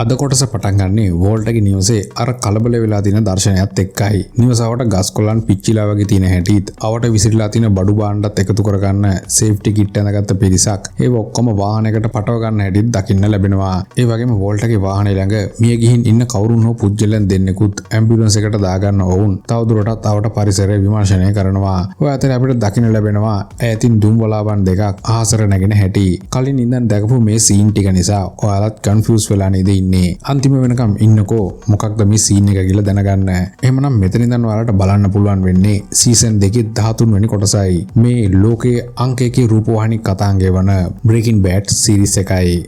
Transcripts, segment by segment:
අද කොටස පටන් ගන්නේ වෝල්ටගේ නිවසේ අර කලබල වෙලා තියෙන දර්ශනයත් එක්කයි. නිවසවට ගස් කොල්ලන් පිච්චිලා වගේ තියෙන හැටිත් අවට විසිරලා තියෙන බඩු භාණ්ඩත් එකතු කරගන්න සේෆ්ටි කිට් ඇඳගත්ත පිරිසක් ඒව ඔක්කොම වාහනයකට පටව ගන්න හැටිත් දකින්න ලැබෙනවා. ඒ වගේම වෝල්ටගේ වාහනේ ළඟ මිය ගිහින් ඉන්න කවුරුන් හෝ පුජ්‍යලයන් දෙන්නෙකුත් ඇම්බියුලන්ස් එකට දාගන්න ඔවුන් තවදුරටත් අවට පරිසරය විමර්ශනය කරනවා. ඔය අතර අපිට දකින්න ලැබෙනවා ඈතින් දුම් වලාවන් දෙකක් අහසට නැගෙන හැටි. කලින් ඉඳන් දැකපු මේ සීන් ටික නිසා ඔයාලත් කන්ෆියුස් වෙලා නේද ඉන්නේ. අන්තිම වෙනකම් ඉන්නකෝ මොකක්ද මේ සීන් එක කියලා දැනගන්න. එහෙමනම් මෙතන ඉඳන් ඔයාලට බලන්න පුළුවන් වෙන්නේ සීසන් 2 13 වෙනි කොටසයි. මේ ලෝකයේ අංක 1 රූපවාහිනී කතාංගය වන Breaking Bad සීරීස් එකයි.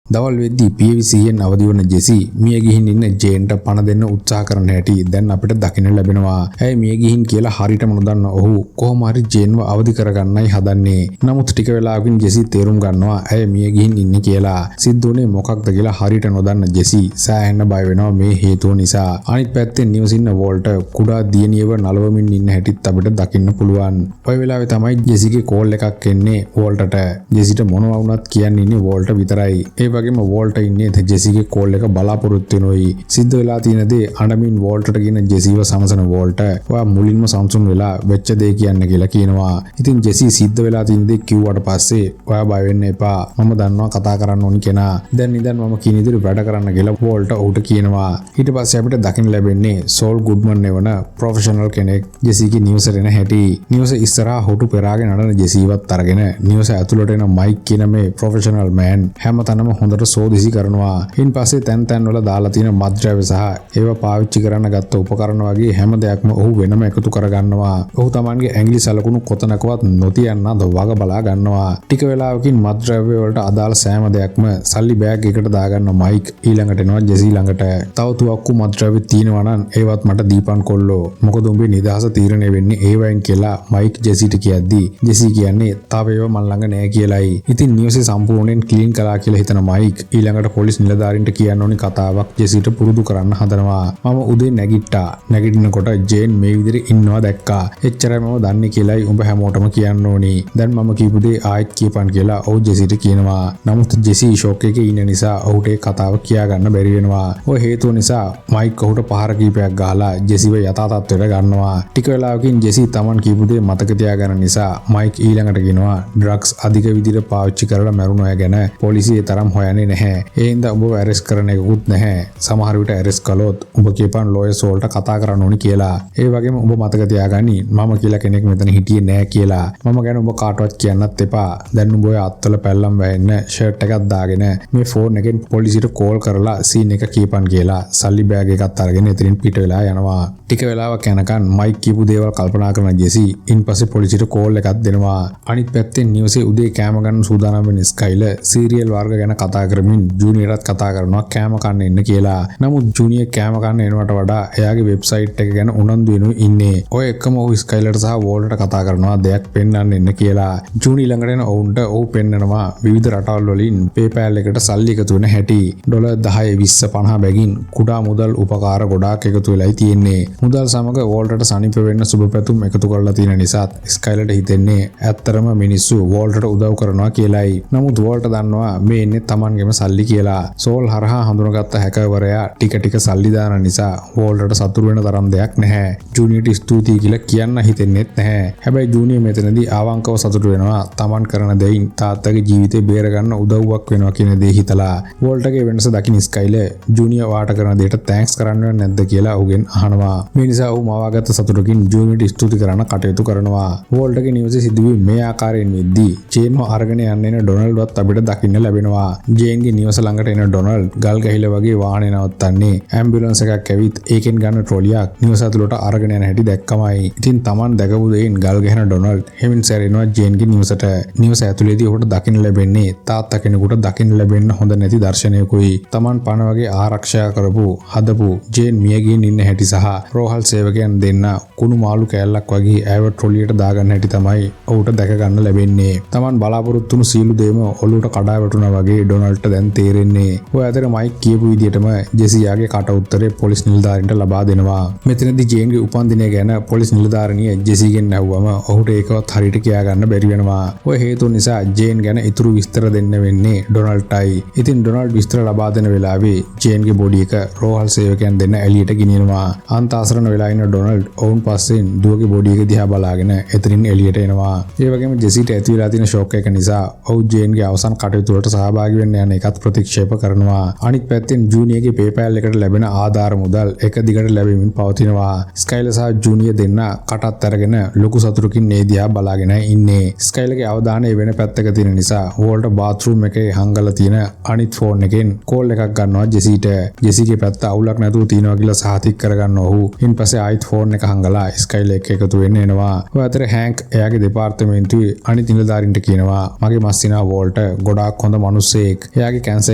දවල් වෙද්දී PVCෙන් අවදි වන ජෙසි මිය ගිහින් ඉන්න ජේන්ට පණ දෙන්න උත්සාහ කරන හැටි දැන් අපිට දකින්න ලැබෙනවා. ඇයි මිය ගිහින් කියලා හරියටම නොදන්න ඔහු කොහොම හරි ජේන්ව අවදි කරගන්නයි හදන්නේ. නමුත් ටික වෙලාවකින් ජෙසි තේරුම් ගන්නවා ඇයි මිය ගිහින් ඉන්නේ කියලා. සිද්ධුනේ මොකක්ද කියලා හරියට නොදන්න ජෙසි සෑහෙන්න බය වෙනවා මේ හේතුව නිසා. අනිත් පැත්තෙන් නිවසේ ඉන්න වෝල්ට කුඩා දියණියව නලවමින් ඉන්න හැටිත් අපිට දකින්න පුළුවන්. ඔය වෙලාවේ තමයි ජෙසිගේ කෝල් එකක් එන්නේ වෝල්ටට. ජෙසිට මොනවා වුණත් කියන්නේ ඉන්නේ වෝල්ට විතරයි. වගේම වෝල්ට ඉන්නේ ජෙසිගේ කෝල් එක බලාපොරොත්තු වෙනෝයි. සිද්ධ වෙලා තියෙන දේ අඬමින් වෝල්ටට කියන ජෙසිව සමසන වෝල්ට ඔයා මුලින්ම සම්සුන් වෙලා වෙච්ච දේ කියන්න කියලා කියනවා. ඉතින් ජෙසි සිද්ධ වෙලා තියෙන දේ කිව්වට පස්සේ ඔයා බය වෙන්න එපා. මම දන්නවා කතා කරන්න ඕනි කෙනා. දැන් ඉඳන් මම කියන විදිහට වැඩ කරන්න කියලා වෝල්ට ඔහුට කියනවා. ඊට පස්සේ අපිට දකින්න ලැබෙන්නේ සෝල් ගුඩ්මන් නෙවන ප්‍රොෆෙෂනල් කෙනෙක් ජෙසිගේ නිවසට එන හැටි. නිවස ඉස්සරහා හොටු පෙරාගෙන අඬන ජෙසිවත් අරගෙන නිවස ඇතුළට එන මයික් කියන මේ ප්‍රොෆෙෂනල් මෑන් හැමතැනම හොඳට සෝදිසි කරනවා. ඉන් පස්සේ තැන් තැන් වල දාලා තියෙන මත්ද්‍රව්‍ය සහ ඒව පාවිච්චි කරන්න ගත්ත උපකරණ වගේ හැම දෙයක්ම ඔහු වෙනම එකතු කරගන්නවා. ඔහු තමන්ගේ ඇඟිලි සලකුණු කොතනකවත් නොතියන්නද වග බලා ගන්නවා. ටික වෙලාවකින් මත්ද්‍රව්‍ය වලට අදාළ සෑම දෙයක්ම සල්ලි බෑග් එකට දාගන්න මයික් ඊළඟට එනවා ජෙසි ළඟට. තව තුවක්කු මත්ද්‍රව්‍ය තියෙනවා නම් ඒවත් මට දීපන් කොල්ලෝ. මොකද උඹේ නිදහස තීරණය වෙන්නේ ඒ වයින් කියලා මයික් ජෙසිට කියද්දි ජෙසි කියන්නේ තාම ඒව මන් ළඟ නෑ කියලායි. ඉතින් නිවසේ සම්පූර්ණයෙන් ක්ලීන් කළා කියලා හිතන මයික් ඊළඟට පොලිස් නිලධාරීන්ට කියන්න ඕනි කතාවක් ජෙසිට පුරුදු කරන්න හදනවා. මම උදේ නැගිට්ටා. නැගිටිනකොට ජේන් මේ විදිහට ඉන්නවා දැක්කා. එච්චරයි මම දන්නේ කියලායි උඹ හැමෝටම කියන්න ඕනි. දැන් මම කියපු දේ ආයෙත් කියපන් කියලා ඔහු ජෙසිට කියනවා. නමුත් ජෙසි ෂොක් එකේ ඉන්න නිසා ඔහුට ඒ කතාව කියා ගන්න බැරි වෙනවා. ඔය හේතුව නිසා මයික් ඔහුට පහර කීපයක් ගහලා ජෙසිව යථා තත්ත්වයට ගන්නවා. ටික වෙලාවකින් ජෙසි Taman කියපු දේ මතක තියාගන්න නිසා මයික් ඊළඟට කියනවා ඩ්‍රග්ස් අධික විදිහට පාවිච්චි කරලා මැරුණ අය ගැන පොලිසිය තරම් හොයන්නේ නැහැ. ඒ හින්දා උඹව ඇරෙස්ට් කරන එකකුත් නැහැ. සමහර විට ඇරෙස්ට් කළොත් උඹ කියපන් ලෝයර්ස් වලට කතා කරන්න ඕනි කියලා. ඒ වගේම උඹ මතක තියාගනි මම කියලා කෙනෙක් මෙතන හිටියේ නැහැ කියලා. මම ගැන උඹ කාටවත් කියන්නත් එපා. දැන් උඹ ඔය අත්වල පැල්ලම් වැහෙන්න ෂර්ට් එකක් දාගෙන මේ ෆෝන් එකෙන් පොලිසියට කෝල් කරලා සීන් එක කියපන් කියලා සල්ලි බෑග් එකත් අරගෙන එතනින් පිට වෙලා යනවා. ටික වෙලාවක් යනකන් මයික් කියපු දේවල් කල්පනා කරන ජෙසි ඉන්පස්සේ පොලිසියට කෝල් එකක් දෙනවා. අනිත් පැත්තෙන් නිවසේ උදේ කෑම ගන්න සූදානම් වෙන ස්කයිල සීරියල් වර්ග ගැන කතා කරමින් ජූනියර්ත් කතා කරනවා කෑම කන්න එන්න කියලා. නමුත් ජූනියර් කෑම කන්න එනවට වඩා එයාගේ වෙබ්සයිට් එක ගැන උනන්දු වෙනු ඉන්නේ. ඔය එකම ඔහු ස්කයිලර්ට සහ වෝල්ටට කතා කරනවා දෙයක් පෙන්වන්න එන්න කියලා. ජූනි ළඟට එන ඔවුන්ට ඔහු පෙන්නනවා විවිධ රටවල් වලින් PayPal එකට සල්ලි එකතු වෙන හැටි. ඩොලර් 10 20 50 බැගින් කුඩා මුදල් උපකාර ගොඩාක් එකතු වෙලායි තියෙන්නේ. මුදල් සමග වෝල්ටට සනීප වෙන්න සුබපැතුම් එකතු කරලා තියෙන නිසා ස්කයිලර්ට හිතෙන්නේ ඇත්තරම මිනිස්සු වෝල්ටට උදව් කරනවා කියලායි. නමුත් වෝල්ට දන්නවා මේ ඉන්නේ Tamanගේම සල්ලි කියලා. සෝල් හරහා හඳුනගත්ත හැකර්වරයා ටික ටික සල්ලි දාන නිසා වෝල්ටට සතුරු වෙන තරම් දෙයක් නැහැ. ජූනියර්ට ස්තුතියි කියලා කියන්න හිතෙන්නේත් නැහැ. හැබැයි ජූනියර් මෙතනදී ආවංකව සතුටු වෙනවා. Taman කරන දෙයින් තාත්තගේ ජීවිතේ බේර ගන්න උදව්වක් වෙනවා කියන දේ හිතලා. වෝල්ටගේ වෙනස දකින්න ස්කයිල ජූනියර් වාට කරන දෙයට තෑන්ක්ස් කරන්නව නැද්ද කියලා ඔහුගෙන් අහනවා. මේ නිසා ඔහු මවාගත්ත සතුටකින් ජූනියර්ට ස්තුති කරන්න කටයුතු කරනවා. වෝල්ටගේ නිවසේ සිදුවී මේ ආකාරයෙන් වෙද්දී ජේන්ව අරගෙන යන්න එන ඩොනල්ඩ්වත් අපිට දකින්න ලැබෙනවා. ජේන්ගේ නිවස ළඟට එන ඩොනල්ඩ් ගල් ගහිලා වගේ වාහනේ නවත්තන්නේ ඇම්බියුලන්ස් එකක් ඇවිත් ඒකෙන් ගන්න ට්‍රොලියක් නිවස ඇතුළට අරගෙන යන හැටි දැක්කමයි. ඉතින් Taman දැකපු දෙයින් ගල් ගහන ඩොනල්ඩ් හෙමින් සැරෙනවා ජේන්ගේ නිවසට. නිවස ඇතුළේදී ඔහුට දකින්න ලැබෙන්නේ තාත්තා කෙනෙකුට දකින්න ලැබෙන්න හොඳ නැති දර්ශනයකුයි. Taman පණ වගේ ආරක්ෂා කරපු හදපු ජේන් මියගින් ඉන්න හැටි සහ රෝහල් සේවකයන් දෙන්න කුණු මාළු කෑල්ලක් වගේ ඇව ට්‍රොලියට දාගන්න හැටි තමයි ඔහුට දැක ගන්න ලැබෙන්නේ. Taman බලාපොරොත්තු වුණු සීළු දේම ඔලුවට කඩා වැටුණා වගේ ඩොනල්ඩ් ඩොනල්ඩ්ට දැන් තේරෙන්නේ. ඔය අතර මයික් කියපු විදිහටම ජෙසියාගේ කට උත්තරේ පොලිස් නිලධාරීන්ට ලබා දෙනවා. මෙතනදී ජේන්ගේ උපන්දිනය ගැන පොලිස් නිලධාරණිය ජෙසිගෙන් ඇහුවම ඔහුට ඒකවත් හරියට කියා ගන්න බැරි වෙනවා. ඔය හේතුව නිසා ජේන් ගැන ඉතුරු විස්තර දෙන්න වෙන්නේ ඩොනල්ඩ්ටයි. ඉතින් ඩොනල්ඩ් විස්තර ලබා දෙන වෙලාවේ ජේන්ගේ බොඩි එක රෝහල් සේවකයන් දෙන්න එළියට ගෙනියනවා. අන්තාසරණ වෙලා ඉන්න ඩොනල්ඩ් ඔවුන් පස්සෙන් දුවගේ බොඩි එක දිහා බලාගෙන එතනින් එළියට එනවා. ඒ වගේම ජෙසිට ඇති වෙලා තියෙන ෂොක් එක නිසා ඔහු ජේන්ගේ අවසන් කටයුතු වලට සහභාගී වෙන්න යන එකත් ප්‍රතික්ෂේප කරනවා. අනිත් පැත්තෙන් ජූනියර්ගේ PayPal එකට ලැබෙන ආධාර මුදල් එක දිගට ලැබෙමින් පවතිනවා. ස්කයිලර් සහ ජූනියර් දෙන්න කටත් අරගෙන ලොකු සතුටකින් මේ දිහා බලාගෙන ඉන්නේ. ස්කයිලර්ගේ අවධානය වෙන පැත්තක තියෙන නිසා වෝල්ට බාත්රූම් එකේ හංගලා තියෙන අනිත් ෆෝන් එකෙන් කෝල් එකක් ගන්නවා ජෙසිට. ජෙසිගේ පැත්ත අවුලක් නැතුව තියෙනවා කියලා සාතික කරගන්න ඔහු ඉන්පස්සේ ආයිත් ෆෝන් එක හංගලා ස්කයිලර් එක්ක එකතු වෙන්න එනවා. ඔය අතර හැන්ක් එයාගේ දෙපාර්තමේන්තුවේ අනිත් නිලධාරීන්ට කියනවා මගේ මස්සිනා වෝල්ට ගොඩාක් හොඳ මිනිස්සෙක්. එයාගේ කැන්සර්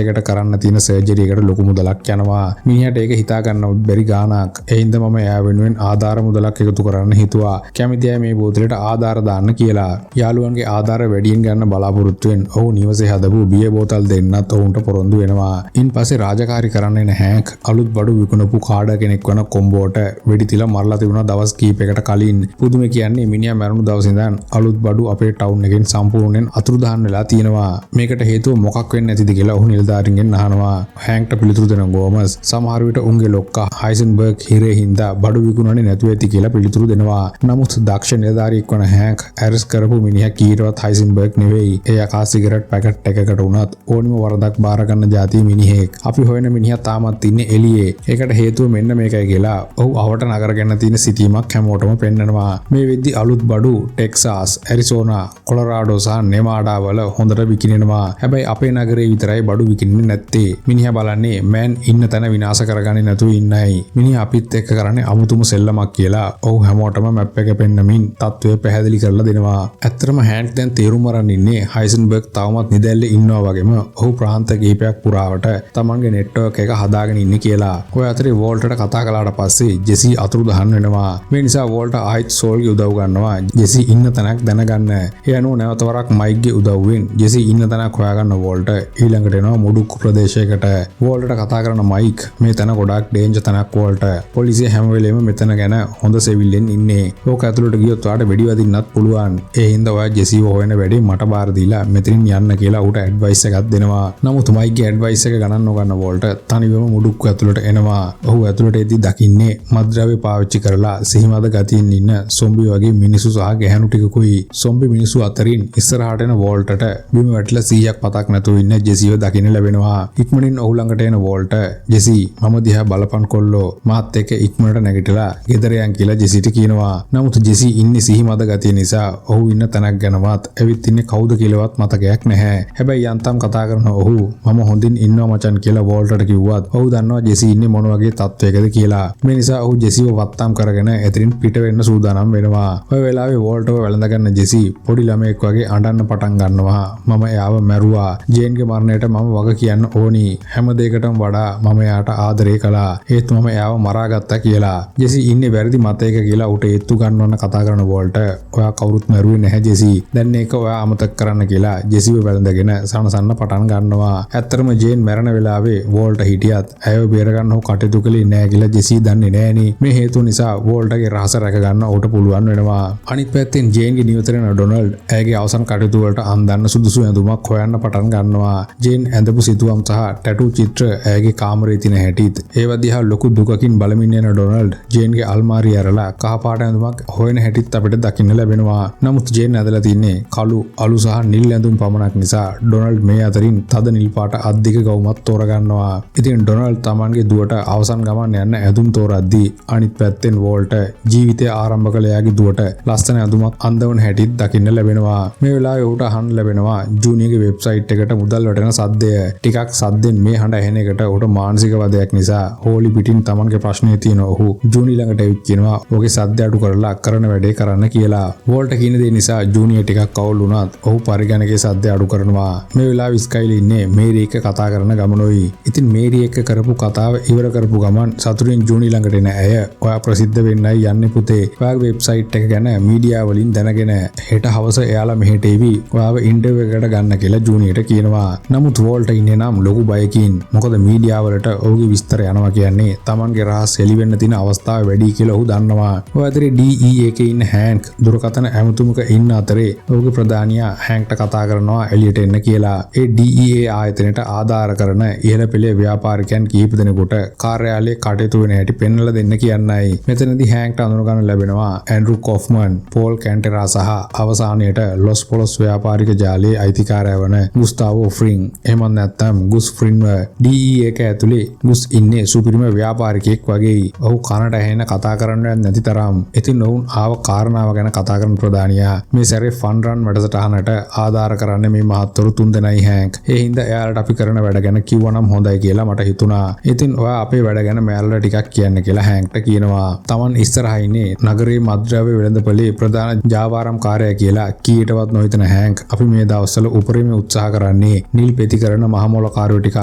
එකට කරන්න තියෙන සර්ජරි එකට ලොකු මුදලක් යනවා. මිනිහට ඒක හිතා ගන්න බැරි ගාණක්. ඒ හින්දා මම එයා වෙනුවෙන් ආධාර මුදලක් එකතු කරන්න හිතුවා. කැමති අය මේ බෝතලෙට ආධාර දාන්න කියලා. යාළුවන්ගේ ආධාර වැඩියෙන් ගන්න බලාපොරොත්තුෙන් ඔහු නිවසේ හදපු බියර් බෝතල් දෙන්නත් ඔවුන්ට පොරොන්දු වෙනවා. ඉන්පස්සේ රාජකාරී කරන්න එන හැන්ක් අලුත් බඩු විකුණපු කාඩ කෙනෙක් වන කොම්බෝට වෙඩි තියලා මරලා තිබුණා දවස් කීපයකට කලින්. පුදුමේ කියන්නේ මිනිහා මැරුණු දවසේ ඉඳන් අලුත් බඩු අපේ ටවුන් එකෙන් සම්පූර්ණයෙන් අතුරුදහන් වෙලා තියෙනවා. මේකට හේතුව මොකක් වෙන්නේ නැතිද කියලා ඔහු නිලධාරීන්ගෙන් අහනවා. හැන්ක්ට පිළිතුරු දෙන ගෝමස් සමහර විට උන්ගේ ලොක්කා හයිසන්බර්ග් හිරේ හින්දා බඩු විකුණන්නේ නැතුව ඇති කියලා පිළිතුරු දෙනවා. නමුත් දක්ෂ නිලධාරියෙක් වන හැන්ක් ඇරස් කරපු මිනිහා කීරවත් හයිසන්බර්ග් නෙවෙයි. එයා කා සිගරට් පැකට් එකකට උනත් ඕනිම වරදක් බාර ගන්න જાතිය මිනිහෙක්. අපි හොයන මිනිහා තාමත් ඉන්නේ එළියේ. ඒකට හේතුව මෙන්න මේකයි කියලා ඔහු අවට නගරගෙන තියෙන සිතීමක් හැමෝටම පෙන්නනවා. මේ වෙද්දි අලුත් බඩු ටෙක්සාස්, ඇරිසෝනා, කොලරාඩෝ සහ නෙවාඩා වල හොඳට විකිනෙනවා. හැබැයි අපේ නගරේ විතරයි බඩු විකිනෙන්නේ නැත්තේ. මිනිහා බලන්නේ මෑන් ඉන්න තැන විනාශ කරගන්නේ නැතුව ඉන්නයි. මිනිහා අපිත් එක්ක කරන්නේ අමුතුම සෙල්ලමක් කියලා ඔහු හැමෝටම මැප් එක පෙන්නමින් තත්ත්වය පැහැදිලි කරලා දෙනවා. ඇත්තටම හැන්ක් දැන් තේරුම් අරන් ඉන්නේ හයිසන්බර්ග් තවමත් නිදැල්ලේ ඉන්නවා වගේම ඔහු ප්‍රාන්ත කිහිපයක් පුරාවට තමන්ගේ නෙට්වර්ක් එක හදාගෙන ඉන්නේ කියලා. ඔය අතරේ වෝල්ටට කතා කළාට පස්සේ ජෙසි අතුරුදහන් වෙනවා. මේ නිසා වෝල්ට ආයිත් සෝල්ගේ උදව් ගන්නවා ජෙසි ඉන්න තැනක් දැනගන්න. ඒ අනුව නැවත වරක් මයික්ගේ උදව්වෙන් ජෙසි ඉන්න තැනක් හොයාගන්න වෝල්ට ඊළඟට එනවා මුඩුක්කු ප්‍රදේශයකට. වෝල්ටට කතා කරන මයික් මේ තැන ගොඩාක් ඩේන්ජර් තැනක් වෝල්ට. පොලිසිය හැම වෙලේම මෙතන ගැන හොඳ සෙවිල්ලෙන් ඉන්නේ. ඕක ඇතුළට ගියොත් ඔයාලට වෙඩි වදින්නත් පුළුවන්. ඒ හින්දා ඔයා ජෙසිව හොයන වැඩේ මට බාර දීලා මෙතනින් යන්න කියලා ඌට ඇඩ්වයිස් එකක් දෙනවා. නමුත් මයික්ගේ ඇඩ්වයිස් එක ගණන් නොගන්න වෝල්ට තනිවම මුඩුක්කු ඇතුළට එනවා. ඔහු ඇතුළට එද්දි දකින්නේ මත්ද්‍රව්‍ය පාවිච්චි කරලා සිහිමද ගතියින් ඉන්න සොම්බි වගේ මිනිස්සු සහ ගැහැණු ටිකකුයි. සොම්බි මිනිස්සු අතරින් ඉස්සරහට එන වෝල්ටට බිම වැටිලා 100ක් පතක් නැතුව ඉන්න ජෙසිව දකින්න ලැබෙනවා. ඉක්මනින් ඔහු ළඟට එන වෝල්ට ජෙසි මම දිහා බලපන් කොල්ලෝ මාත් එක්ක ඉක්මනට නැගිටලා ගෙදර යන් කියලා ජෙසිට කියනවා. නමුත් ජෙසි ඉන්නේ සිහිමද ගතිය නිසා ඔහු ඉන්න තැනක් ගැනවත් ඇවිත් ඉන්නේ කවුද කියලාවත් මතකයක් නැහැ. හැබැයි යන්තම් කතා කරන ඔහු මම හොඳින් ඉන්නවා මචන් කියලා වෝල්ටට කිව්වත් ඔහු දන්නවා ජෙසි ඉන්නේ මොන වගේ තත්වයකද කියලා. මේ නිසා ඔහු ජෙසිව වත්තම් කරගෙන එතනින් පිට වෙන්න සූදානම් වෙනවා. ඔය වෙලාවේ වෝල්ටව වැළඳ ගන්න ජෙසි පොඩි ළමයෙක් වගේ අඬන්න පටන් ගන්නවා. මම එයාව මැරුවා. ජේන්ගේ මරණයට මම වග කියන්න ඕනි. හැම දෙයකටම වඩා මම එයාට ආදරය කළා. ඒත් මම එයාව මරාගත්තා කියලා. ජෙසි ඉන්නේ වැරදි මතයක කියලා උට ඒත්තු ගන්නවන්න කතා කරන වෝල්ට ඔයා කවුරුත් මැරුවේ නැහැ ජෙසි. දැන් මේක ඔයා අමතක කරන්න කියලා ජෙසිව වැළඳගෙන සනසන්න පටන් ගන්නවා. ඇත්තටම ජේන් මැරෙන වෙලාවේ වෝල්ට හිටියත් ඇයව බේර ගන්න ඔහු කටයුතු කළේ නැහැ කියලා ජෙසි දන්නේ නැහනේ. මේ හේතුව නිසා වෝල්ටගේ රහස රැක ගන්න ඔහුට පුළුවන් වෙනවා. අනිත් පැත්තෙන් ජේන්ගේ නියුතරන ඩොනල්ඩ් ඇයගේ අවසන් කටයුතු වලට අන්දන්න සුදුසු ඇඳුමක් හොයන්න පටන් ගන්නවා. ජේන් ඇඳපු සිතුවම් සහ ටැටු චිත්‍ර ඇයගේ කාමරේ තියෙන හැටිත් ඒව දිහා ලොකු දුකකින් බලමින් යන ඩොනල්ඩ් ජේන්ගේ අල්මාරිය ඇරලා කහ පාට ඇඳුමක් හොයන හැටිත් අපිට දකින්න ලැබෙනවා. නමුත් ජේන් ඇඳලා තින්නේ කළු අලු සහ නිල් ඇඳුම් පමණක් නිසා ඩොනල්ඩ් මේ අතරින් තද නිල් පාට අද්දික ගවුමක් තෝරගන්නවා. ඉතින් ඩොනල්ඩ් තමන්ගේ දුවට අවසන් ගමන් යන්න ඇඳුම් තෝරද්දී අනිත් පැත්තෙන් වෝල්ට ජීවිතය ආරම්භ කළ එයාගේ දුවට ලස්සන ඇඳුමක් අඳවන හැටිත් දකින්න ලැබෙනවා. මේ වෙලාවේ ඌට අහන්න ලැබෙනවා ජූනියර්ගේ වෙබ්සයිට් එකට මුදල් වැටෙන සද්දය. ටිකක් සද්දෙන් මේ හඬ ඇහෙන එකට ඌට මානසික වදයක් නිසා හෝලි පිටින් තමන්ගේ ප්‍රශ්නේ තියෙන ඔහු ජූනි ළඟට එවිත් කියනවා ඔහුගේ සද්ද අඩු කරලා කරන වැඩේ කරන්න කියලා. වෝල්ට කියන දේ නිසා ජූනියර් ටිකක් අවුල් වුණත් ඔහු පරිගණකයේ සද්ද අඩු කරනවා. මේ වෙලාවේ ස්කයිලි ඉන්නේ මේරි එක්ක කතා කරන ගමනෝයි. ඉතින් මේරි එක්ක කරපු කතාව ඉවර කරපු ගමන් සතුටින් ජූනි ළඟට එන ඇය ඔයා ප්‍රසිද්ධ වෙන්නයි යන්නේ පුතේ. ඔයාගේ වෙබ්සයිට් එක ගැන මීඩියා වලින් දැනගෙන හෙට හවස එයාලා මෙහෙට එවි. ඔයාව ඉන්ටර්විව් එකකට ගන්න කියලා ජූනියර්ට කියනවා. නමුත් වෝල්ට ඉන්නේ නම් ලොකු බයකින්. මොකද මීඩියා වලට ඔහුගේ විස්තර යනවා කියන්නේ Tamanගේ රහස් එළිවෙන්න තියෙන අවස්ථාව වැඩි කියලා ඔහු දන්නවා. ඔය අතරේ DEA එකේ ඉන්න හැන්ක් දුරකථන ඇමතුමක ඉන්න අතරේ ඔහුගේ ප්‍රධානියා හැන්ක්ට කතා කරනවා එළියට එන්න කියලා. ඒ DEA ආයතනයට ආධාර කරන ඉහළ පෙළේ ව්‍යාපාරිකයන් කීප දෙනෙකුට කාර්යාලයේ කටයුතු වෙන හැටි පෙන්වලා දෙන්න කියන්නයි. මෙතනදී හැන්ක්ට අඳුනගන්න ලැබෙනවා ඇන්ඩ්‍රු කොෆ්මන්, පෝල් කැන්ටෙරා සහ අවසානයේට ලොස් පොලොස් ව්‍යාපාරික ජාලයේ අයිතිකාරයා වන ගුස්තාවෝ ෆ්‍රින්. එහෙම නැත්නම් ගුස් ෆ්‍රින්ව DEA එක ඇතුලේ ගුස් ඉන්නේ සුපිරිම ව්‍යාපාරිකයෙක් වගේ. ඔහු කනට ඇහෙන කතා කරන්න නැති තරම්. ඉතින් ඔවුන් ආව කාරණාව ගැන කතා කරන ප්‍රධානියා මේ සැරේ ෆන් රන් වැඩසටහනට ආධාර කරන්නේ මේ මහත්වරු තුන්දෙනයි හැන්ක්. ඒ හින්දා එයාලට අපි කරන වැඩ ගැන කිව්වනම් හොඳයි කියලා මට හිතුණා. ඉතින් ඔයා අපේ වැඩ ගැන මෙයාලට ටිකක් කියන්න කියලා හැන්ක්ට කියනවා. Taman ඉස්සරහා ඉන්නේ නගරයේ මත්ද්‍රව්‍ය වෙළඳපොලේ ප්‍රධාන ජාවාරම්කාරයා කියලා කීයටවත් නොහිතන හැන්ක් අපි මේ දවස්වල උපරිම උත්සාහ කරන්නේ නිල් පෙති කරන මහමොලකාරයෝ ටික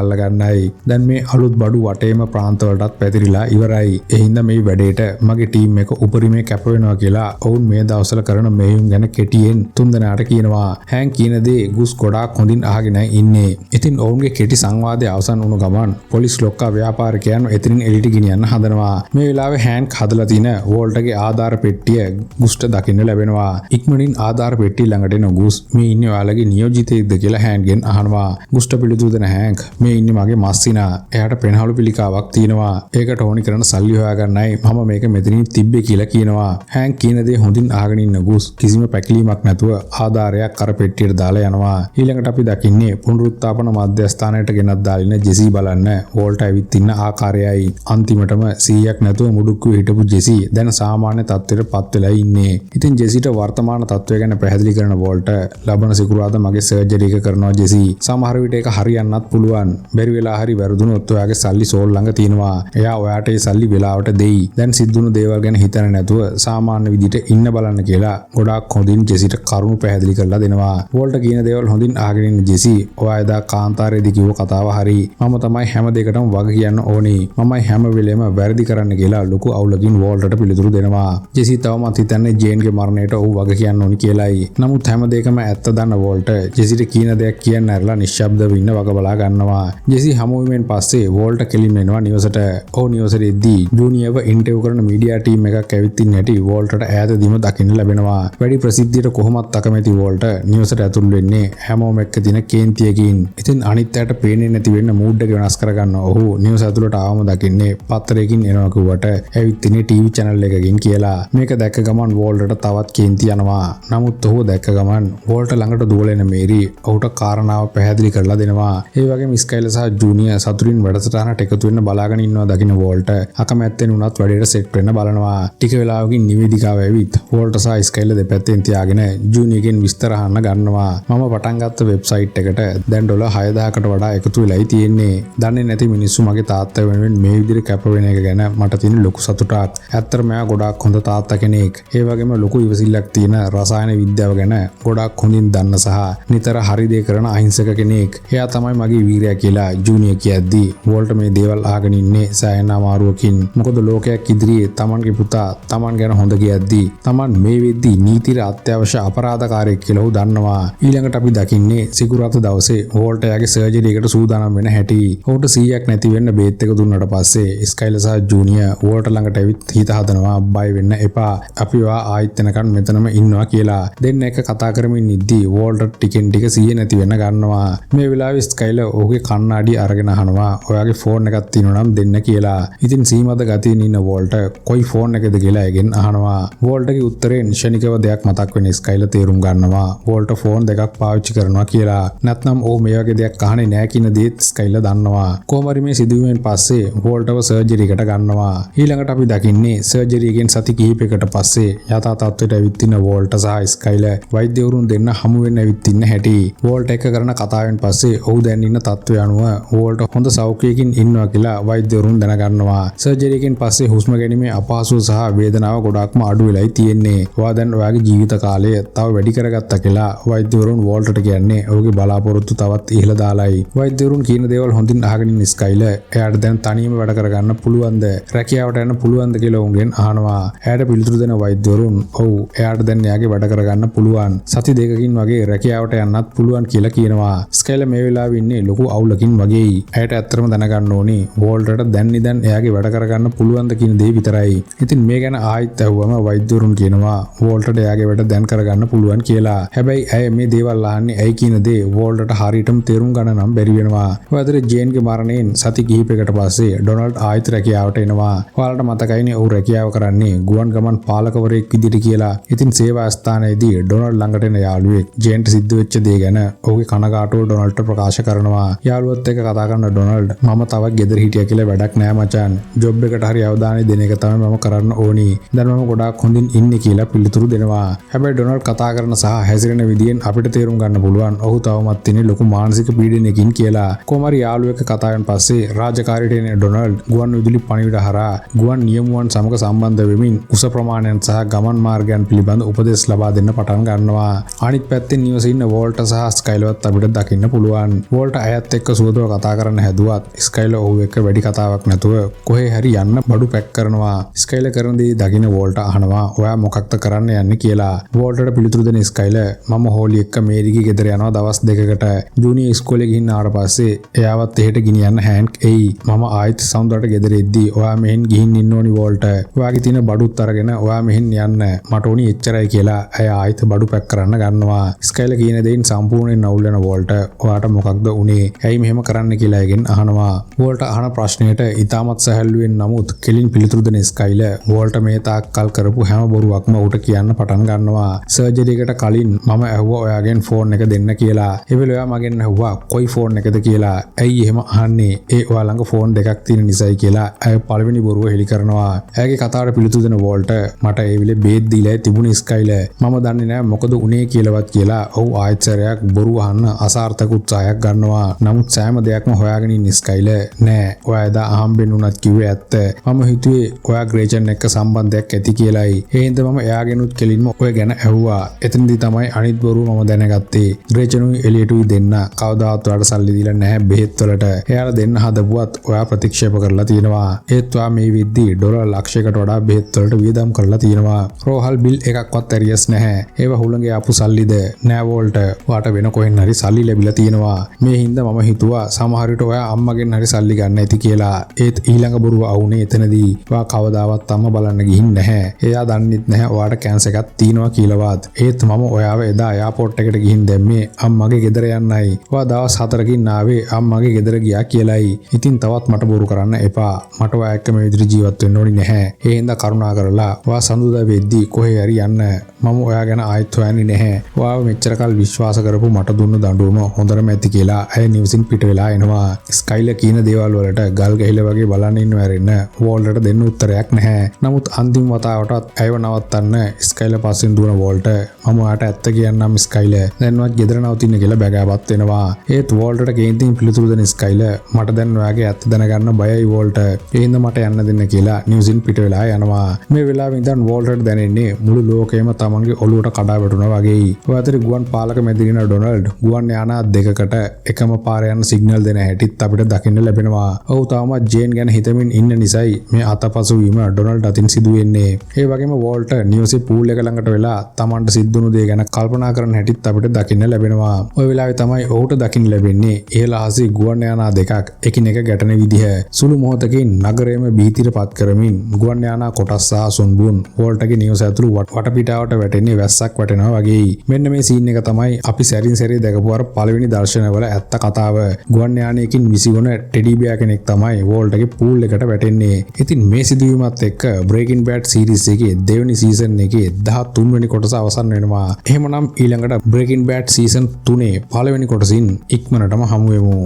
අල්ලගන්නයි. දැන් මේ අලුත් බඩු වටේම ප්‍රාන්තවලටත් පැතිරිලා ඉවරයි. ඒ හින්දා මේ වැඩේට මගේ ටීම් එක උපරිමේ කැප වෙනවා කියලා ඔවුන් මේ දවස්වල කරන මෙහෙයුම් ගැන කෙටියෙන් තුන්දෙනාට කියනවා. හැන්ක් කියන දේ ගුස් ගොඩාක් හොඳින් අහගෙන ඉන්නේ. ඉතින් ඔවුන්ගේ කෙටි සංවාදය අවසන් වුණු ගමන් පොලිස් ලොක්කා ව්‍යාපාරිකයන් එතනින් එළියට ගෙනියන්න හදනවා. මේ වෙලාවේ හැන්ක් හදලා තියෙන වෝල්ටගේ ආධාර පෙට්ටිය ගුස්ට දකින්න ලැබෙනවා. ඉක්මනින් ආධාර පෙට්ටිය ළඟට එන ගුස් මේ ඉන්නේ ඔයාලගේ නියෝජිතයෙක්ද කියලා හැන්ක්ගෙන් අහනවා. ගුස්ට පිළිතුරු දෙන හැන්ක් මේ ඉන්නේ මගේ මස්සිනා. එයාට පෙනහළු පිළිකාවක් තියෙනවා. ඒකට ඕනි කරන සල්ලි හොයාගන්නයි මම මේක මෙතනින් තිබ්බේ කියලා කියනවා. හැන්ක් කියන දේ හොඳින් අහගෙන ඉන්න ගුස් කිසිම පැකිලීමක් නැතුව ආධාරයක් අර පෙට්ටියට දාලා යනවා. ඊළඟට අපි දකින්නේ පුනරුත්ථාපන මධ්‍යස්ථානයට ගෙනත් දාලින ජෙසි බලන්න වෝල්ට ඇවිත් ඉන්න ආකාරයයි. අන්තිමටම 100ක් නැතුව මුඩුක්කුවේ හිටපු ජෙසි දැන් සාමාන්‍ය තත්ත්වයට පත් වෙලා ඉන්නේ. ඉතින් ජෙසිට වර්තමාන තත්ත්වය ගැන පැහැදිලි කරන වෝල්ට ලබන සිකුරාදා මගේ සර්ජරි එක කරනවා ජෙසි. සමහර විට ඒක හරියන්නත් පුළුවන්. බැරි වෙලා හරි වැරදුනොත් ඔයාගේ සල්ලි සෝල් ළඟ තියෙනවා. එයා ඔයාට ඒ සල්ලි වෙලාවට දෙයි. දැන් සිද්ධුණු දේවල් ගැන හිතන්නේ නැතුව සාමාන්‍ය විදිහට ඉන්න බලන්න කියලා ගොඩාක් හොඳින් ජෙසිට කරුණු පැහැදිලි කරලා දෙනවා. වෝල්ට කියන දේවල් හොඳින් අහගෙන ඉන්න ජෙසි ඔයා එදා කාන්තාරයේදී කිව්ව කතාව හරි. මම තමයි හැම දෙයකටම වග කියන්න ඕනේ. මමයි හැම වෙලේම වැරදි කරන්න කියලා ලොකු අවුලකින් වෝල්ටට පිළිතුරු දෙනවා. ජෙසි තවමත් හිතන්නේ ජේන්ගේ මරණයට ඔහු වග කියන්න ඕනි කියලායි. නමුත් හැම දෙයකම ඇත්ත දන්න වෝල්ට ජෙසිට කියන දෙයක් කියන්න ඇරලා නිශ්ශබ්දව ඉන්න වග බලා ගන්නවා. ජෙසි හමුවීමෙන් පස්සේ වෝල්ට කෙලින් එනවා නිවසට. ඔහු නිවසේදී ජූනියර්ව ඉන්ටර්විව් කරන මීඩියා ටීම් එකක් ඇවිත් ඉන්න හැටි වෝල්ටට ඈතදීම දකින්න ලැබෙනවා. වැඩි ප්‍රසිද්ධියට කොහොමත් අකමැති වෝල්ට නිවසට ඇතුල් වෙන්නේ හැමෝම එක්ක දින කේන්තියකින්. ඉතින් අනිත් අයට පේන්නේ නැති වෙන්න මූඩ් එක වෙනස් කරගන්න ඔහු නිවස ඇතුළට ආවම දකින්නේ පත්තරයකින් එනවා කිව්වට ඇවිත් ඉන්නේ ටීවී channel එකකින් කියලා. මේක දැක්ක ගමන් වෝල්ටට තවත් කේන්ති යනවා. නමුත් ඔහු දැක්ක ගමන් වෝල්ට ළඟට දුවලෙන මේරි ඔහුට කාරණාව පැහැදිලි කරලා දෙනවා. ඒ වගේම ස්කයිලර් සහ ජූනියර් සතුටින් වැඩසටහනට එකතු වෙන්න බලාගෙන ඉන්නවා දකින්න වෝල්ට අකමැත්තෙන් උනත් වැඩේට සෙට් වෙන්න බලනවා. ටික වෙලාවකින් නිවේදිකාව ඇවිත් වෝල්ට සහ ස්කයිලර් දෙපැත්තෙන් තියාගෙන ජූනියර්ගෙන් විස්තර අහන්න ගන්නවා. මම පටන් ගත්ත වෙබ්සයිට් එකට දැන් ඩොලර් 6000කට වඩා එකතු වෙලායි තියෙන්නේ. දන්නේ නැති මිනිස්සු මගේ තාත්තා වෙනුවෙන් මේ විදිහට කැප වෙන එක ගැන මට තියෙන ලොකු සතුටක්. ඇත්තටම එයා ගොඩාක් හොඳ තාත්තා කෙනෙක්. ඒ වගේම ලොකු ඉවසිල්ලක් තියෙන රසායන විද්‍යාව ගැන ගොඩාක් හොඳින් දන්න සහ නිතර හරි දේ කරන අහිංසක කෙනෙක්. එයා තමයි මගේ වීරයා කියලා ජූනියර් කියද්දී වෝල්ට මේ දේවල් අහගෙන ඉන්නේ සෑහෙන අමාරුවකින්. මොකද ලෝකයක් ඉදිරියේ තමන්ගේ පුතා තමන් ගැන හොඳ කියද්දී තමන් මේ වෙද්දී නීතියට අත්‍යවශ්‍ය අපරාධකාරයෙක් කියලා ඔහු දන්නවා. ඊළඟට අපි දකින්නේ සිකුරාදා දවසේ වෝල්ට යාගේ සර්ජරි එකට සූදානම් වෙන හැටි. ඔහුට 100ක් නැති වෙන්න බේත් එක දුන්නාට පස්සේ ස්කයිලර් සහ ජූනියර් වෝල්ට ළඟට ඇවිත් හිත හදනවා බය වෙන්න එපා. අපි ඔයා ආයෙත් එනකන් මෙතනම ඉන්නවා කියලා. දෙන්න එක කතා කරමින් ඉද්දී වෝල්ට ටිකෙන් ටික 100 නැති වෙන්න ගන්නවා. මේ වෙලාවේ ස්කයිලර් ඔහුගේ කණ්ණාඩිය අරගෙන අහනවා ඔයාගේ ෆෝන් එකක් තියෙනවා නම් දෙන්න කියලා. ඉතින් සීමද ගතියින් ඉන්න වෝල්ට කොයි ෆෝන් එකද කියලා එගෙන් අහනවා. වෝල්ටගේ උත්තරෙන් ශනිකව දෙයක් මතක් වෙන ස්කයිලර් තේරුම් ගන්නවා වෝල්ට ෆෝන් දෙකක් පාවිච්චි කරනවා කියලා. නැත්නම් ඔහු මේ වගේ දෙයක් අහන්නේ නැහැ කියන දේත් ස්කයිලර් දන්නවා. කොහොම හරි මේ සිදුවීමෙන් පස්සේ වෝල්ටව සර්ජරි එකට ගන්නවා. ඊළඟට අපි දකින්නේ සර්ජරි එකෙන් සති කිහිපයකට පස්සේ යථා තත්ත්වයට ඇවිත් ඉන්න වෝල්ට සහ ස්කයිලර් වෛද්‍යවරුන් දෙන්න හමු වෙන්න ඇවිත් ඉන්න හැටි. වෝල්ට එක කරන කතාවෙන් පස්සේ ඔහු දැන් ඉන්න තත්ත්වය අනුව වෝල්ට හොඳ සෞඛ්‍යයකින් ඉන්නවා කියලා වෛද්‍යවරුන් දැනගන්නවා. සර්ජරි එකෙන් පස්සේ හුස්ම ගැනීමේ අපහසුව සහ වේදනාව ගොඩාක්ම අඩු වෙලයි තියෙන්නේ. ඔයා දැන් ඔයාගේ ජීවිත කාලය තව වැඩි කරගත්තා කියලා වෛද්‍යවරුන් වෝල්ටට කියන්නේ ඔහුගේ බලාපොරොත්තු තවත් ඉහළ දාලායි. වෛද්‍යවරුන් කියන දේවල් හොඳින් අහගෙන ඉන්න ස්කයිලර් එයාට දැන් තනියම වැඩ කරගන්න පුළුවන්ද? රැකියාවට යන්න පුළුවන්ද කියලා උන්ගෙන් අහනවා. එයාට පිළිතුරු දෙන වෛද්‍යවරුන් ඔව් එයාට දැන් එයාගේ වැඩ කරගන්න පුළුවන්. සති දෙකකින් වගේ රැකියාවට යන්නත් පුළුවන් කියලා කියනවා. ස්කයිලා මේ වෙලාවේ ඉන්නේ ලොකු අවුලකින් වගේ. ඇයට ඇත්තටම දැනගන්න ඕනේ වෝල්ටර්ට දැන් නිදන් එයාගේ වැඩ කරගන්න පුළුවන් ද කියන දේ විතරයි. ඉතින් මේ ගැන ආයෙත් ඇහුවම වෛද්‍යවරුන් කියනවා වෝල්ටර්ට එයාගේ වැඩ දැන් කරගන්න පුළුවන් කියලා. හැබැයි ඇය මේ දේවල් අහන්නේ ඇයි කියන දේ වෝල්ටර්ට හරියටම තේරුම් ගන්න නම් බැරි වෙනවා. ඔය අතර ජේන්ගේ මරණයෙන් සති කිහිපයකට පස්සේ ඩොනල්ඩ් ආයෙත් රැකියාවට එනවා. ඔයාලට මතකයිනේ ඔහු රැකියාව කරන්නේ ගුවන් ගමන් පාලකවරයෙක් විදිහට කියලා. ඉතින් සේවා ස්ථානයේදී ඩොනල්ඩ් ළඟට එන යාළුවෙක් ජේන්ට සිද්ධ වෙච්ච දේ ගැන ඔහුගේ කනගාටුව ඩොනල්ඩ්ට ප්‍රකාශ කරනවා. යාළුවත් එක්ක කතා කරන ඩොනල්ඩ් මම තවත් ගෙදර හිටියා කියලා වැඩක් නෑ මචං. ජොබ් එකට හරි අවධානය දෙන එක තමයි මම කරන්න ඕනි. දැන් මම ගොඩාක් හොඳින් ඉන්නේ කියලා පිළිතුරු දෙනවා. හැබැයි ඩොනල්ඩ් කතා කරන සහ හැසිරෙන විදියෙන් අපිට තේරුම් ගන්න පුළුවන් ඔහු තවමත් ඉන්නේ ලොකු මානසික පීඩනයකින් කියලා. කොහමරි යාළුවෙක් කතාවෙන් පස්සේ රාජකාරියට එන ඩොනල්ඩ් ගුවන් විදුලි පණිවිඩ හරහා ගුවන් නියමුවන් සමග සම්බන්ධ වෙමින් උස ප්‍රමාණයන් සහ ගමන් මාර්ගයන් පිළිබඳ උපදෙස් ලබා දෙන්න පටන් ගන්නවා. අනිත් පැත්තෙන් නිවසේ ඉන්න වෝල්ට් සහ ස්කයිලවත් අපිට දකින්න පුළුවන්. වෝල්ට් අයත් එක්ක සුවදව කතා කරන්න හැදුවත් ස්කයිලා ඔහු එක්ක වැඩි කතාවක් නැතුව කොහේ හරි යන්න බඩු පැක් කරනවා. ස්කයිලා කරන දේ දකින්න වෝල්ට් අහනවා ඔයා මොකක්ද කරන්න යන්නේ කියලා. වෝල්ට්ට පිළිතුරු දෙන ස්කයිලා මම හෝලි එක්ක මේරිගේ ගෙදර යනවා දවස් දෙකකට. ජූනියර් ඉස්කෝලේ ගිහින් ආවට පස්සේ එයාවත් එහෙට ගෙනියන්න හෑන්ක් එයි. මම ආයෙත් සවුන්ඩට ගෙදර එද්දී ඔයා මෙහෙන් ගිහින් ඉන්න ඕනි වෝල්ට්. ඔයාගේ තියෙන බඩුත් අරගෙන ඔයා මෙහෙන් යන්න. මට ඕනි එච්චරයි කියලා ඇය ආයෙත් බඩු පැක් කරන්න ගන්නවා. ස්කයිලා කියන දේෙන් සම්පූර්ණයෙන් අවුල් වෙන වෝල්ට් ඔයාට මොකක්ද උනේ? ඇයි මෙහෙම කරන්න කියලා එගෙන් අහනවා. වෝල්ට් අහන ප්‍රශ්නයට ඉතාමත් සැහැල්ලුවෙන් නමුත් කෙලින් පිළිතුරු දෙන ස්කයිලා වෝල්ට් මේ තාක්කල් කරපු හැම බොරුවක්ම ඌට කියන්න පටන් ගන්නවා. සර්ජරි එකට කලින් මම ඇහුවා ඔයාගෙන් ෆෝන් එක දෙන්න කියලා. ඒ වෙලාව ඔයා මගෙන් ඇහුවා කොයි ෆෝන් එකද කියලා. ඇයි එහෙම අහන්නේ? ඒ ඔයා ළඟ ෆෝන් දෙකක් තියෙන නිසායි කියලා ඇය පළවෙනි බොරුව හෙලි කරනවා. ඇයගේ කතාවට පිළිතුරු දෙන වෝල්ට් මට ඒ වෙලේ බේත් දීලා තිබුණේ ස්කයිලා. මම දන්නේ නැහැ මොකද උනේ කියලාවත් කියලා ඔහු ආයෙත් සැරයක් බොරු අහන්න අසාර්ථක උත්සාහයක් ගන්නවා. නමුත් සෑම දෙයක්ම හොයාගෙන ඉන්න ස්කයිලා නෑ ඔයා එදා අහම්බෙන් උනත් කිව්වේ ඇත්ත. මම හිතුවේ ඔයා ග්‍රේචන් එක්ක සම්බන්ධයක් ඇති කියලායි. ඒ හින්දා මම එයාගෙනුත් කෙලින්ම ඔය ගැන ඇහුවා. එතනදී තමයි අනිත් බොරුව මම දැනගත්තේ. ග්‍රේචනුයි එලියටුයි දෙන්න කවදාවත් ඔයාට සල්ලි දීලා නැහැ බෙහෙත් වලට. එයාලා දෙන්න හදපුවත් ඔයා ප්‍රතික්ෂේප කරලා තියෙනවා. ඒත් ඔයා මේ විද්දී ඩොලර් ලක්ෂයකට වඩා බෙහෙත් වලට වියදම් කරලා තියෙනවා. රෝහල් බිල් එකක්වත් ඇරියස් නැහැ. ඒවා හුළඟේ ආපු සල්ලිද නෑ වෝල්ට්. ඔයාට වෙන කොහෙන් හරි සල්ලි ලැබිලා තියෙනවා. මේ හින්දා මම හිතුවා සමහර විට ඔයා අම්මගෙන් හරි සල්ලි ගන්න ඇති කියලා. ඒත් ඊළඟ බොරුව වුනේ එතනදී. ඔයා කවදාවත් අම්මා බලන්න ගිහින් නැහැ. එයා දන්නෙත් නැහැ ඔයාට කැන්සර් එකක් තියෙනවා කියලාවත්. ඒත් මම ඔයාව එදා එයාපෝට් එකට ගිහින් දැම්මේ අම්මගේ ගෙදර යන්නයි. ඔයා දවස් 4කින් ආවේ අම්මගේ ගෙදර ගියා කියලායි. ඉතින් තවත් මට බොරු කරන්න එපා. මට ඔයා එක්ක මේ විදිහට ජීවත් වෙන්න ඕනි නැහැ. ඒ හින්දා කරුණා කරලා ඔයා සඳුදා වෙද්දී කොහේ හරි යන්න. මම ඔයා ගැන ආයෙත් හොයන්නේ නැහැ. ඔයාව මෙච්චර කල් විශ්වාස කරපු මට දුන්න දඬුවම හොඳටම ඇති කියලා ඇය නිවසින් පිට වෙලා එනවා. ස්කයිලා කියන දේවල් වලට ගල් ගහිලා වගේ බලන් ඉන්නව ඇරෙන්න වෝල්ට්ට දෙන්න උත්තරයක් නැහැ. නමුත් අන්තිම වතාවටත් ඇයව නවත්තන්න ස්කයිලා පස්සෙන් දුවන වෝල්ට් මම ඔයාට ඇත්ත කියන්නම් ස්කයිලා දැන්වත් ගෙදර නවතින්න කියලා බැගෑපත් වෙනවා. ඒත් වෝල්ට්ට කේන්තින් පිළිතුරු දෙන ස්කයිලා මට දැන් ඔයාගේ ඇත්ත දැනගන්න බයයි වෝල්ට්. ඒ හින්දා මට යන්න දෙන්න කියලා නිවසින් පිට වෙලා යනවා. මේ වෙලාවෙ ඉඳන් වෝල්ට්ට දැනෙන්නේ මුළු ලෝකෙම තමන්ගේ ඔළුවට කඩා වැටුණා වගේයි. ඔය අතරේ ගුවන් පාලක මැදිරින ඩොනල්ඩ් ගුවන් යානා දෙකකට එකම පාර යන සිග්නල් දෙන හැටිත් අපිට දකින්න ලැබෙනවා. ඔහු තාමත් ජේන් ගැන හිතමින් ඉන්න නිසායි මේ අතපසු වීම ඩොනල්ඩ් අතින් සිදු වෙන්නේ. ඒ වගේම වෝල්ට් නිවසේ පූල් එක ළඟට වෙලා තමන්ට සිද්ධුණු දේ ගැන කල්පනා කරන හැටිත් අපිට දකින්න ලැබෙනවා. ওই වෙලාවේ තමයි ඔහුට දකින්න ලැබෙන්නේ ඉහළ අහසේ ගුවන් යානා දෙකක් එකිනෙක ගැටෙන විදිහ. සුළු මොහොතකින් නගරයේම බීතිරපත් කරමින් ගුවන් යානා කොටස් සහ සුන්බුන් වෝල්ට්ගේ නිවස ඇතුළු වටපිටාවට වැටෙන්නේ වැස්සක් වැටෙනවා වගේයි. මෙන්න මේ සීන් එක තමයි අපි සැරින් සැරේ දැකපු අර පළවෙනි දර්ශනවල ඇත්ත කතාව. ගුවන් යානයකින් විසිවන ටෙඩි බියා කෙනෙක් තමයි වෝල්ට්ගේ පූල් එකට වැටෙන්නේ. ඉතින් මේ සිදුවීමත් එක්ක බ්‍රේකින් බෑඩ් සීරීස් එකේ දෙවෙනි සීසන් එකේ 13 වෙනි කොටස අවසන් වෙනවා. එහෙමනම් ඊළඟට බ්‍රේකින් බෑඩ් සීසන් 3 පළවෙනි කොටසින් ඉක්මනටම හමු වෙමු.